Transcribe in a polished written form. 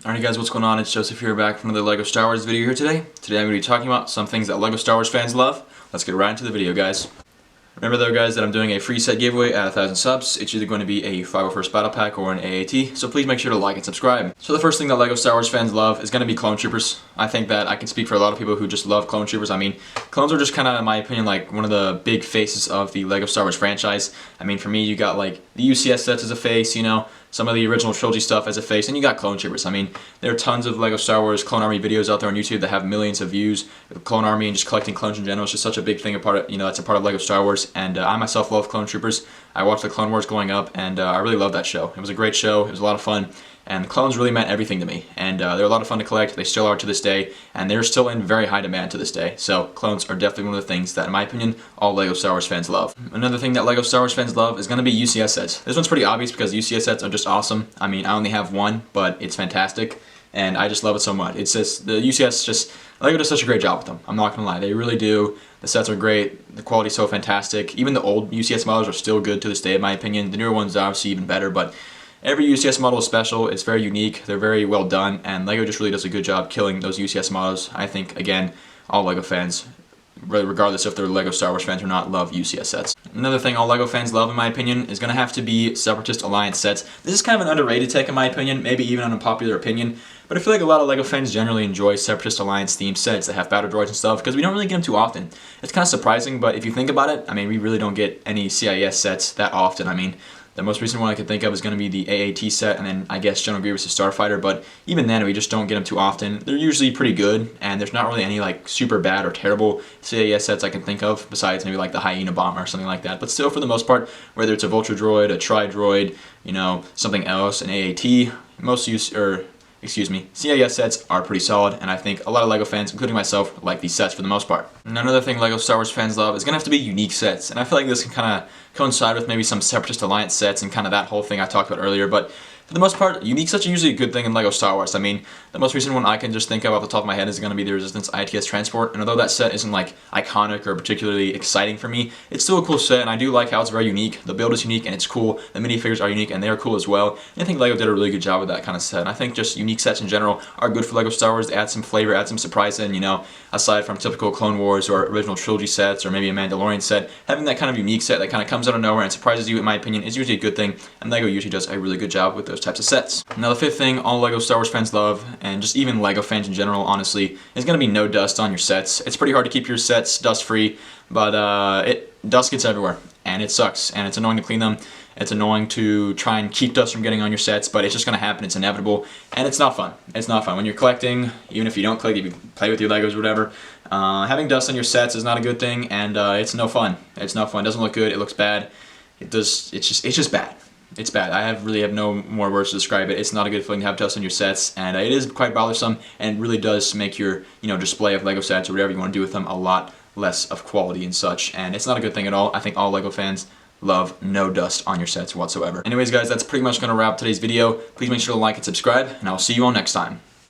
Alright guys, what's going on? It's Joseph here, back from another LEGO Star Wars video here today. Today I'm going to be talking about some things that LEGO Star Wars fans love. Let's get right into the video, guys. Remember though guys that I'm doing a free set giveaway at 1,000 subs. It's either going to be a 501st Battle Pack or an AAT, so please make sure to like and subscribe. So the first thing that LEGO Star Wars fans love is going to be Clone Troopers. I think that I can speak for a lot of people who just love Clone Troopers. I mean, clones are just kind of, in my opinion, like one of the big faces of the LEGO Star Wars franchise. I mean, for me, you got like the UCS sets as a face, you know, some of the original trilogy stuff as a face, and you got Clone Troopers. I mean, there are tons of LEGO Star Wars Clone Army videos out there on YouTube that have millions of views. Clone Army and just collecting clones in general is just such a big thing, that's a part of LEGO Star Wars, and I myself love Clone Troopers. I watched the Clone Wars growing up, and I really loved that show. It was a great show, it was a lot of fun, and the clones really meant everything to me. And they're a lot of fun to collect, they still are to this day, and they're still in very high demand to this day. So clones are definitely one of the things that, in my opinion, all LEGO Star Wars fans love. Another thing that LEGO Star Wars fans love is going to be UCS sets. This one's pretty obvious because UCS sets are just awesome. I mean, I only have one, but it's fantastic, and I just love it so much. It's just, the UCS LEGO does such a great job with them. I'm not gonna lie, they really do. The sets are great, the quality's so fantastic. Even the old UCS models are still good to this day, in my opinion. The newer ones are obviously even better, but every UCS model is special, it's very unique, they're very well done, and LEGO just really does a good job killing those UCS models. I think, again, all LEGO fans, regardless if they're LEGO Star Wars fans or not, love UCS sets. Another thing all LEGO fans love, in my opinion, is going to have to be Separatist Alliance sets. This is kind of an underrated take, in my opinion, maybe even an unpopular opinion, but I feel like a lot of LEGO fans generally enjoy Separatist Alliance themed sets that have battle droids and stuff, because we don't really get them too often. It's kind of surprising, but if you think about it, I mean, we really don't get any CIS sets that often. I mean, the most recent one I could think of is going to be the AAT set, and then I guess General Grievous' Starfighter, but even then we just don't get them too often. They're usually pretty good, and there's not really any like super bad or terrible CIS sets I can think of, besides maybe like the Hyena Bomber or something like that. But still, for the most part, whether it's a Vulture Droid, a Tri-Droid, you know, something else, an AAT, CIS sets are pretty solid, and I think a lot of LEGO fans, including myself, like these sets for the most part. And another thing LEGO Star Wars fans love is going to have to be unique sets, and I feel like this can kind of coincide with maybe some Separatist Alliance sets and kind of that whole thing I talked about earlier, but for the most part, unique sets are usually a good thing in LEGO Star Wars. I mean, the most recent one I can just think of off the top of my head is going to be the Resistance ITS Transport, and although that set isn't like iconic or particularly exciting for me, it's still a cool set, and I do like how it's very unique. The build is unique, and it's cool. The minifigures are unique, and they are cool as well. And I think LEGO did a really good job with that kind of set, and I think just unique sets in general are good for LEGO Star Wars. They add some flavor, add some surprise in, you know, aside from typical Clone Wars or original trilogy sets or maybe a Mandalorian set. Having that kind of unique set that kind of comes out of nowhere and surprises you, in my opinion, is usually a good thing, and LEGO usually does a really good job with those types of sets. Now the fifth thing all LEGO Star Wars fans love, and just even LEGO fans in general, honestly, is going to be no dust on your sets. It's pretty hard to keep your sets dust-free, but dust gets everywhere, and it sucks, and it's annoying to clean them. It's annoying to try and keep dust from getting on your sets, but it's just going to happen. It's inevitable, and it's not fun. It's not fun. When you're collecting, even if you don't collect, if you play with your LEGOs or whatever, having dust on your sets is not a good thing, and it's no fun. It's no fun. It doesn't look good. It looks bad. It's just bad. It's bad. I really have no more words to describe it. It's not a good feeling to have dust on your sets, and it is quite bothersome, and it really does make your display of LEGO sets or whatever you want to do with them a lot less of quality and such, and it's not a good thing at all. I think all LEGO fans love no dust on your sets whatsoever. Anyways guys, that's pretty much going to wrap today's video. Please make sure to like and subscribe, and I'll see you all next time.